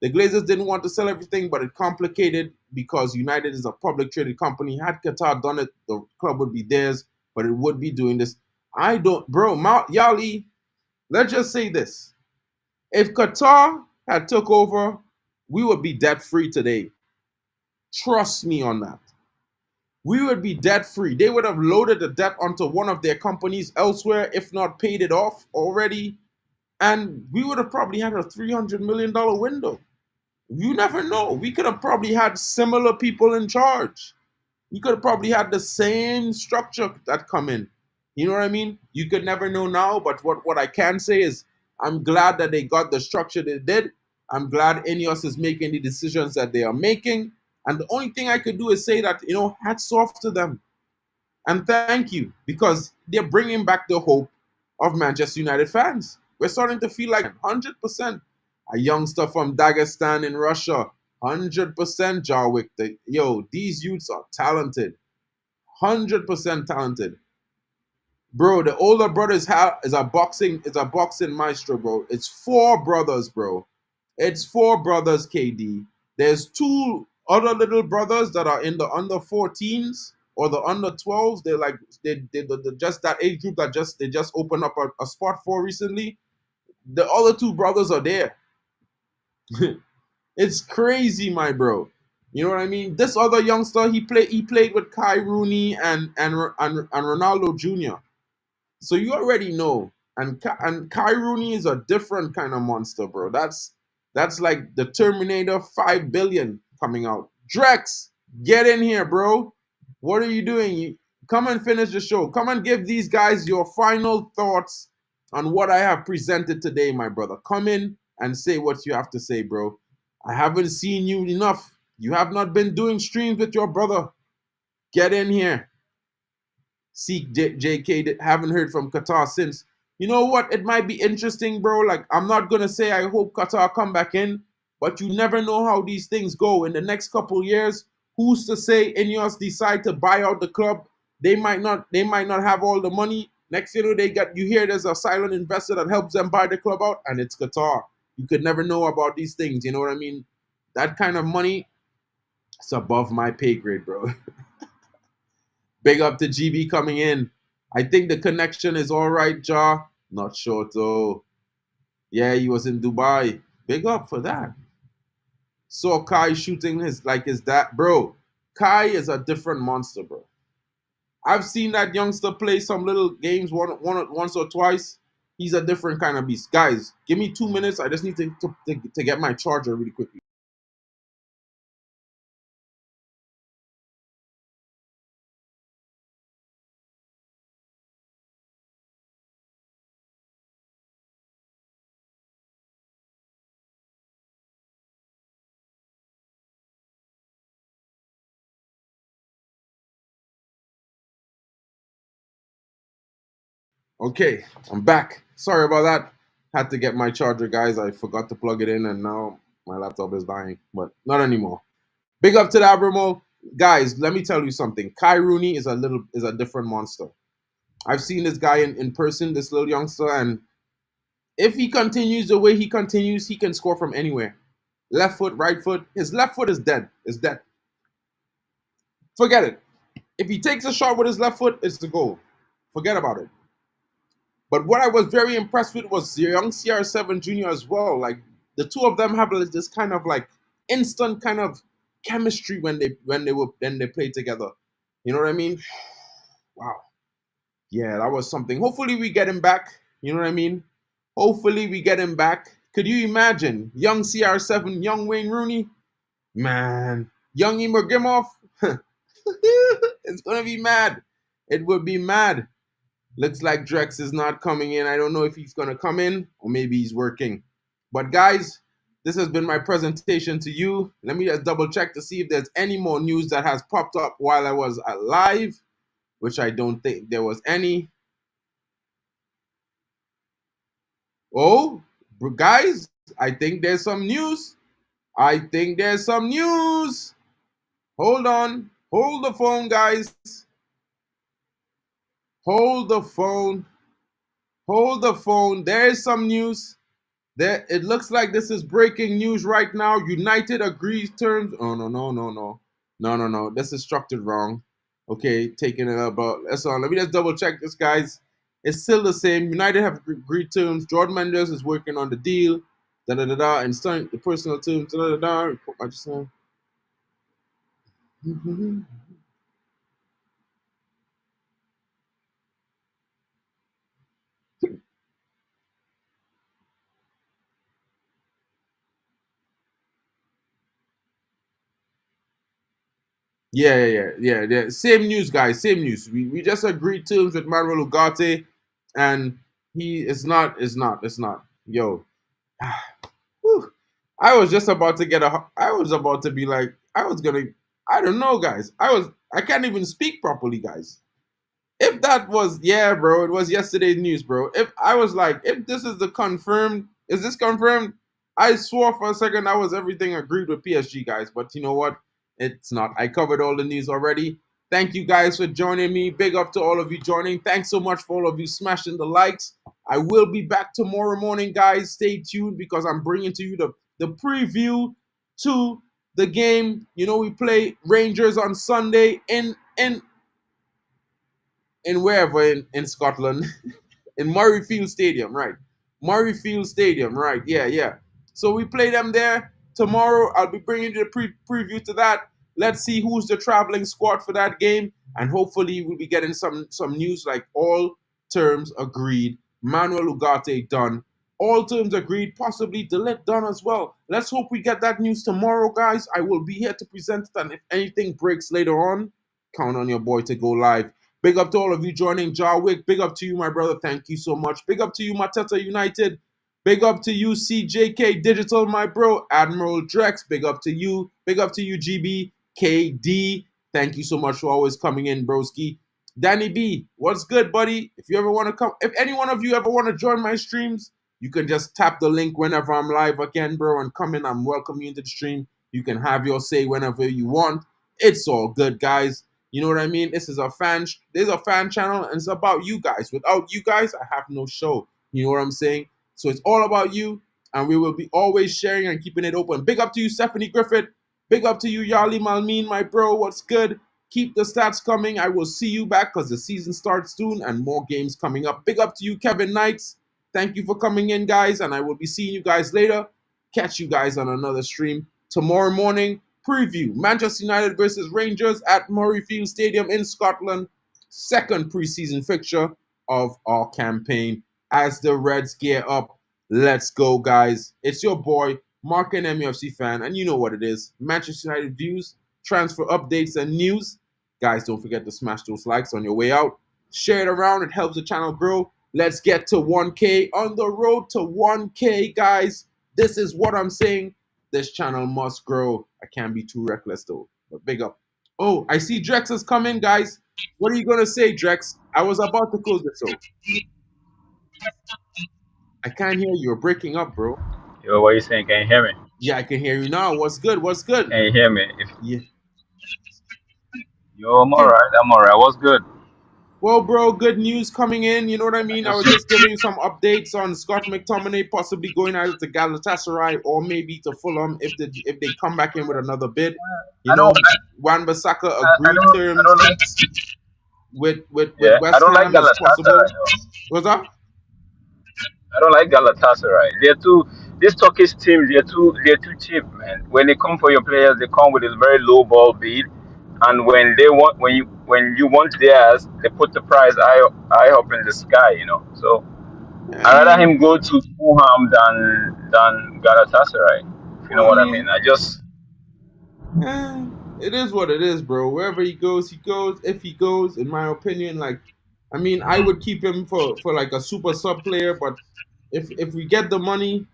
The Glazers didn't want to sell everything, but it complicated because United is a public traded company. Had Qatar done it, the club would be theirs, but it would be doing this. I don't, bro, Yali, let's just say this. If Qatar had took over, we would be debt free today. Trust me on that. We would be debt free. They would have loaded the debt onto one of their companies elsewhere, if not paid it off already. And we would have probably had a $300 million window. You never know. We could have probably had similar people in charge. You could have probably had the same structure that come in. You know what I mean? You could never know now, but what I can say is I'm glad that they got the structure they did. I'm glad Ineos is making the decisions that they are making. And the only thing I could do is say that, hats off to them. And thank you, because they're bringing back the hope of Manchester United fans. We're starting to feel like 100%. A youngster from Dagestan in Russia, 100% Jarwick. These youths are talented. 100% talented. Bro, the older brother is a boxing maestro, bro. It's four brothers, bro. It's four brothers, KD. There's two other little brothers that are in the under 14s or the under 12s. They're like they just that age group that they just opened up a spot for recently. The other two brothers are there. It's crazy, my bro. You know what I mean? This other youngster, he played with Kai Rooney and Ronaldo Jr. So you already know. And Kai Rooney is a different kind of monster, bro. That's like the Terminator 5 billion coming out. Drex, get in here, bro. What are you doing? Come and finish the show. Come and give these guys your final thoughts on what I have presented today, my brother. Come in and say what you have to say, bro. I haven't seen you enough. You have not been doing streams with your brother. Get in here. Seek JK, haven't heard from Qatar since. You know what? It might be interesting, bro. Like, I'm not going to say I hope Qatar come back in, but you never know how these things go. In the next couple years, who's to say Ineos decide to buy out the club? They might not have all the money. Next year, you hear there's a silent investor that helps them buy the club out, and it's Qatar. You could never know about these things. You know what I mean? That kind of money, it's above my pay grade, bro. Big up to GB coming in. I think the connection is all right, Ja. Not sure, though. Yeah, he was in Dubai. Big up for that. Saw Kai shooting his dad. Bro, Kai is a different monster, bro. I've seen that youngster play some little games once or twice. He's a different kind of beast. Guys, give me 2 minutes. I just need to get my charger really quickly. Okay, I'm back. Sorry about that. Had to get my charger, guys. I forgot to plug it in, and now my laptop is dying, but not anymore. Big up to the Abramo. Guys, let me tell you something. Kai Rooney is a different monster. I've seen this guy in person, this little youngster, and if he continues the way he continues, he can score from anywhere. Left foot, right foot. His left foot is dead. It's dead. Forget it. If he takes a shot with his left foot, it's the goal. Forget about it. But what I was very impressed with was the young CR7 Junior as well. Like the two of them have this kind of like instant kind of chemistry when they play together. You know what I mean? Wow. Yeah, that was something. Hopefully we get him back. You know what I mean? Hopefully we get him back. Could you imagine young CR7, young Wayne Rooney, man, young Ibrahimov? It's gonna be mad. It would be mad. Looks like Drex is not coming in. I don't know if he's going to come in or maybe he's working. But guys, this has been my presentation to you. Let me just double check to see if there's any more news that has popped up while I was alive, which I don't think there was any. Oh, guys, I think there's some news. I think there's some news. Hold on. Hold the phone, guys. Hold the phone. Hold the phone. There's some news. There, it looks like this is breaking news right now. United agrees terms. Oh no. This is structured wrong. Okay, taking it about. That's all. Let me just double check this, guys. It's still the same. United have agreed terms. Jordan Mendes is working on the deal. And starting the personal terms. Report my just Yeah. Same news, guys. Same news. We just agreed terms with Manuel Ugarte, and he is not. Yo, whew. I was just about to get a. I was about to be like. I was gonna. I don't know, guys. I can't even speak properly, guys. If that was, yeah, bro, it was yesterday's news, bro. If I was like, if this is the confirmed, is this confirmed? I swore for a second that was everything agreed with PSG, guys. But you know what? It's not. I covered all the news already. Thank you guys for joining me. Big up to all of you joining. Thanks so much for all of you smashing the likes. I will be back tomorrow morning, guys. Stay tuned because I'm bringing to you the preview to the game. You know, we play Rangers on Sunday in wherever in Scotland, in Murrayfield Stadium, right? Murrayfield Stadium, right? Yeah. So we play them there tomorrow. I'll be bringing you the preview to that. Let's see who's the traveling squad for that game, and hopefully we'll be getting some news like all terms agreed. Manuel Ugarte done. All terms agreed, possibly Delit done as well. Let's hope we get that news tomorrow, guys. I will be here to present it, and if anything breaks later on, count on your boy to go live. Big up to all of you joining Jarwick. Big up to you, my brother. Thank you so much. Big up to you, Mateta United. Big up to you, CJK Digital, my bro. Admiral Drex. Big up to you. Big up to you, GBKD. Thank you so much for always coming in, broski. Danny B, what's good, buddy? If you ever want to come, if any one of you ever want to join my streams, you can just tap the link whenever I'm live again, bro, and come in. I'm welcoming you into the stream. You can have your say whenever you want. It's all good, guys. You know what I mean? This is a fan channel, and it's about you guys. Without you guys, I have no show. You know what I'm saying? So it's all about you, and we will be always sharing and keeping it open. Big up to you, Stephanie Griffith. Big up to you, Yali Malmin, my bro. What's good? Keep the stats coming. I will see you back because the season starts soon and more games coming up. Big up to you, Kevin Knights. Thank you for coming in, guys, and I will be seeing you guys later. Catch you guys on another stream tomorrow morning. Preview Manchester United versus Rangers at Murrayfield Stadium in Scotland. Second preseason fixture of our campaign as the Reds gear up. Let's go, guys. It's your boy, Mark and MUFC fan, and you know what it is. Manchester United views, transfer updates, and news. Guys, don't forget to smash those likes on your way out. Share it around. It helps the channel grow. Let's get to 1K. On the road to 1K, guys. This is what I'm saying. This channel must grow. I can't be too reckless, though. But big up. Oh, I see Drex is coming, guys. What are you going to say, Drex? I was about to close the show. I can't hear you. You're breaking up, bro. Yo, what you saying? Can you hear me? Yeah, I can hear you now. What's good? What's good? Can you hear me? Yeah. Yo, I'm alright. I'm alright. What's good? Well, bro, good news coming in. You know what I mean? I was just giving you some updates on Scott McTominay possibly going either to Galatasaray or maybe to Fulham if they come back in with another bid. You I don't, know, Wan Bissaka I agreed don't, I terms don't like. with Yeah, I West don't like Ham as Galatasaray. possible. Though. What's that? I don't like Galatasaray. They're too. These Turkish teams, they're too cheap, man. When they come for your players, they come with a very low ball bid, and when you want theirs, they put the price high up in the sky, you know. So I rather Eh, him go to Fulham than Galatasaray. If you know well, I what I mean. mean, I just it is what it is, bro. Wherever he goes, he goes. If he goes, in my opinion, like, I mean, I would keep him for like a super sub player, but if we get the money,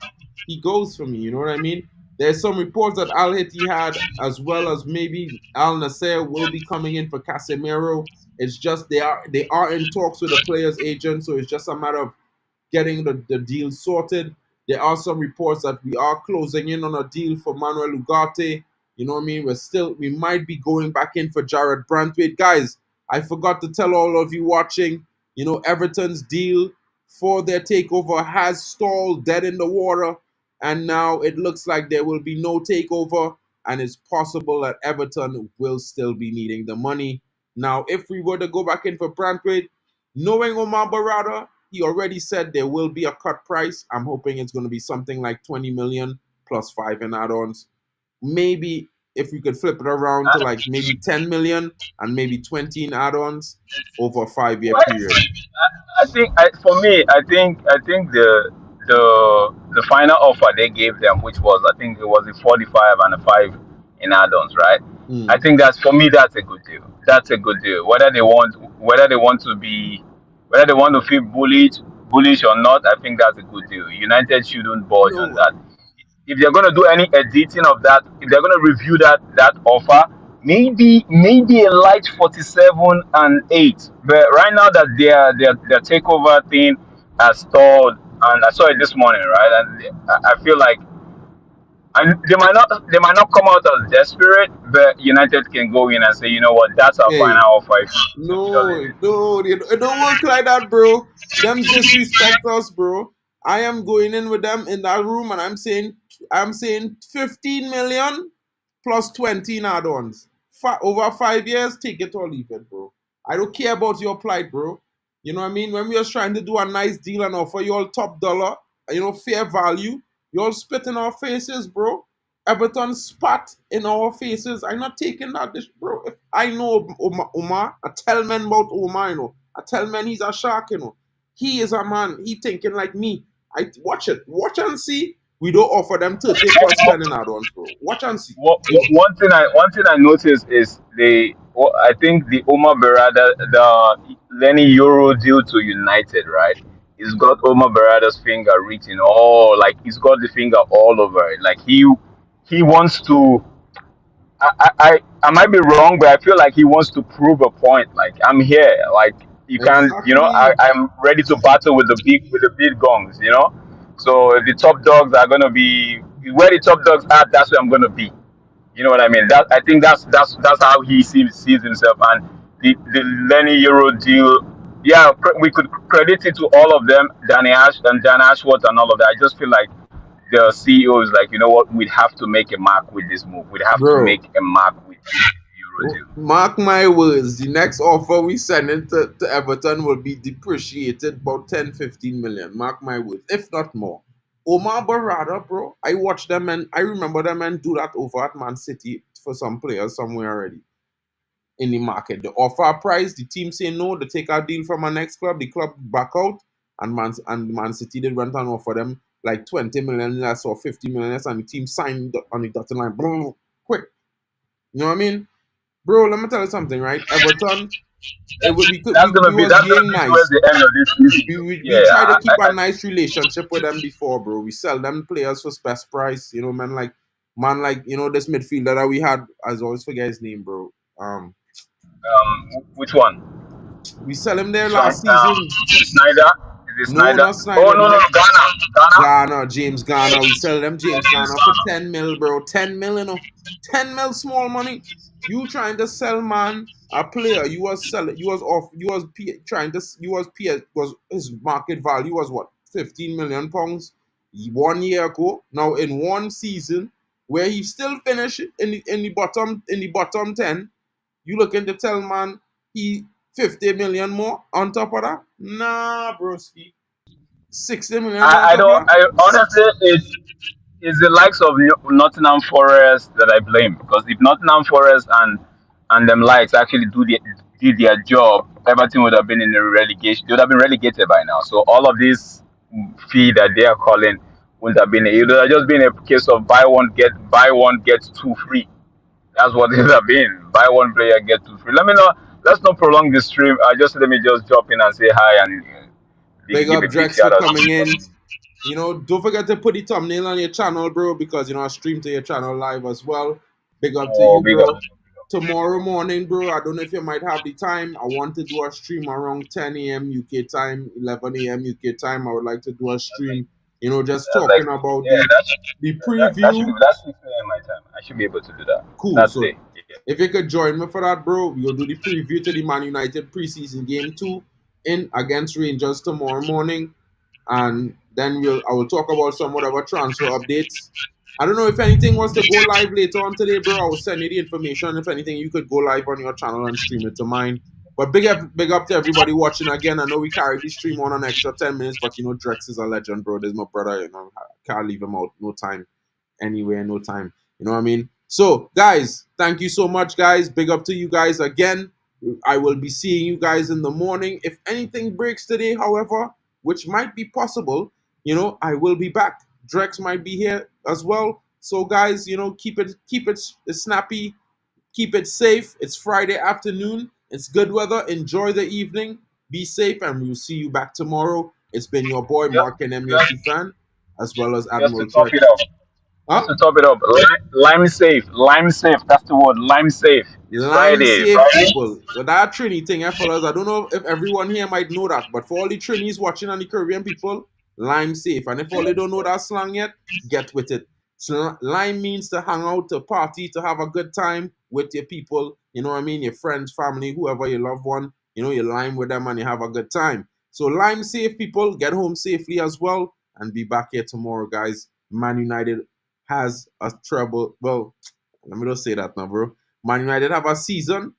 he goes for me. You know what I mean? There's some reports that Al Ittihad, as well as maybe Al Nasser, will be coming in for Casemiro. It's just they are in talks with the player's agent, so it's just a matter of getting the deal sorted. There are some reports that we are closing in on a deal for Manuel Ugarte. You know what I mean? We might be going back in for Jared Brantwaite. Guys, I forgot to tell all of you watching, Everton's deal for their takeover has stalled dead in the water. And now it looks like there will be no takeover. And it's possible that Everton will still be needing the money. Now, if we were to go back in for Brantwaite, knowing Omar Barada, he already said there will be a cut price. I'm hoping it's going to be something like 20 million plus 5 in add-ons. Maybe if we could flip it around to like maybe 10 million and maybe 20 in add-ons over a 5-year what period. for me, I think the final offer they gave them, which was I think it was a 45 and a 5 in add-ons, right? I Mm. think that's for me that's a good deal. That's a good deal. Whether they want to feel bullish or not, I think that's a good deal. United shouldn't budge on No, that. If they're going to do any editing of that, if they're going to review that offer, maybe a light 47 and 8. But right now that their takeover thing has stalled, and I saw it this morning, right? And I feel like and they might not come out as desperate, but United can go in and say, you know what, that's our final hey, offer. If it no, doesn't, no, it don't work like that, bro. Them disrespect us, bro. I am going in with them in that room and I'm saying 15 million plus 20 in add-ons. Over 5 years, take it or leave it, bro. I don't care about your plight, bro. You know what I mean? When we are trying to do a nice deal and offer you all top dollar, fair value, you all spit in our faces, bro. Everton spat in our faces. I'm not taking that, bro. If I know Omar, I tell men about Omar, I tell men he's a shark, He is a man. He thinking like me. I watch it. Watch and see. We don't offer them 30 plus 10 in add-ons, bro. Watch and see. one thing I noticed is I think the Omar Berada, the Leny Yoro deal to United, right? He's got Omar Berada's finger written all, like he's got the finger all over it. Like he wants to. I might be wrong, but I feel like he wants to prove a point. Like I'm here. Like you can, Exactly. I'm ready to battle with the big guns. So if the top dogs are gonna be where the top dogs are, that's where I'm gonna be. You know what I mean? That I think that's how he sees himself. And the Lenny Euro deal, yeah, we could credit it to all of them, Dan Ashworth and all of that. I just feel like the CEO is like, you know what, we'd have to make a mark with this move. We'd have to Bro, make a mark with the Euro deal. mark my words. The next offer we send to Everton will be depreciated about 10, 15 million. Mark my words. If not more. Omar Barada, bro. I watched them and I remember them and do that over at Man City for some players somewhere already in the market. The offer price, the team say no, they take a deal from our next club, the club back out, and Man City did went and offer them like 20 million less or 50 million less, and the team signed on the dotted line, boom, quick. You know what I mean? Bro, let me tell you something, right? Everton, we was That's gonna being be towards nice. the end of this season. We Yeah, try to keep a nice relationship with them before, bro. We sell them players for best price, man like this midfielder that we had. I always forget his name, bro. which one? We sell him there Sean, last season. Snyder? Is it No, Snyder? not Oh Snyder. no, The no, next Ghana. Ghana, James Ghana. We sell them Yeah, James James Ghana for Ghana. 10 mil, bro. 10 mil, 10 mil small money. You trying to sell man a player you was selling, you was off, you was trying to, you was was his market value was what, 15 million pounds 1 year ago. Now in one season where he still finished in the bottom 10, you looking to tell man he 50 million more on top of that? Nah, broski. 60 million more on I top of don't. that? I honestly, it's the likes of Nottingham Forest that I blame, because if Nottingham Forest and them likes actually did their job, Everton would have been in the relegation. They would have been relegated by now. So all of this fee that they are calling wouldn't have been. It would have just been a case of buy one get two free. That's what it would have been. Buy one player get two free. Let me know. Let's not prolong the stream. Just let me just drop in and say hi and Big give up a big Drex for shout out. coming in. You know, don't forget to put the thumbnail on your channel, bro, because you know I stream to your channel live as well. Big up to Oh, you, big up. bro. Tomorrow morning, bro, I don't know if you might have the time. I want to do a stream around 10 a.m. UK time, 11 a.m. UK time. I would like to do a stream, you know, just That's like, talking about yeah, the that should be, preview. that's 6 a.m. my time. I should be able to do that Cool. that So day. Yeah. if you could join me for that, bro, we'll do the preview to the Man United preseason game 2 in against Rangers tomorrow morning, and then I will talk about some whatever transfer updates. I don't know if anything was to go live later on today, bro. I will send you the information. If anything, you could go live on your channel and stream it to mine. But big up to everybody watching again. I know we carried the stream on an extra 10 minutes, but you know Drex is a legend, bro. There's my brother, you know, I can't leave him out. No time, anywhere, no time. You know what I mean? So, guys, thank you so much, guys. Big up to you guys again. I will be seeing you guys in the morning. If anything breaks today, however, which might be possible, you know, I will be back. Drex might be here as well. So, guys, you know, keep it snappy, keep it safe. It's Friday afternoon. It's good weather. Enjoy the evening. Be safe, and we'll see you back tomorrow. It's been your boy, Just, Mark and MUFC just, fan, as well as just to Admiral top it Drex. up. Just Huh? to top it up. Lime safe. Lime safe. That's the word. Lime safe. It's Lime Friday. safe Friday. people. But that Trini thing, fellas, I don't know if everyone here might know that, but for all the Trinis watching and the Caribbean people, lime safe. And if all they don't know that slang yet, get with it. So lime means to hang out, to party, to have a good time with your people. You know what I mean? Your friends, family, whoever your loved one. You know, you lime with them and you have a good time. So lime safe people, get home safely as well, and be back here tomorrow, guys. Man United has a trouble. Well, let me just say that now, bro. Man United have a season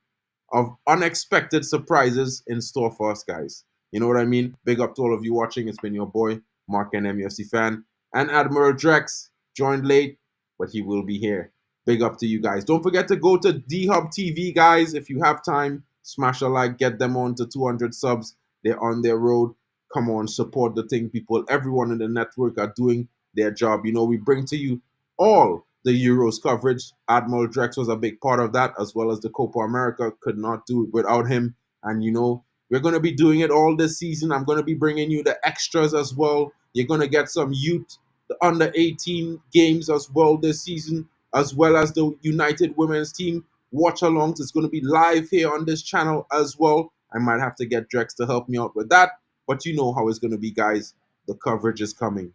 of unexpected surprises in store for us, guys. You know what I mean? Big up to all of you watching. It's been your boy, Mark and MUFC fan. And Admiral Drex joined late, but he will be here. Big up to you guys. Don't forget to go to D-Hub TV, guys. If you have time, smash a like, get them on to 200 subs. They're on their road. Come on, support the thing, people. Everyone in the network are doing their job. You know, we bring to you all the Euros coverage. Admiral Drex was a big part of that, as well as the Copa America. Could not do it without him. And, you know, we're going to be doing it all this season. I'm going to be bringing you the extras as well. You're going to get some youth, the under 18 games as well this season, as well as the United women's team watch alongs. It's going to be live here on this channel as well. I might have to get Drex to help me out with that, but you know how it's going to be, guys. The coverage is coming.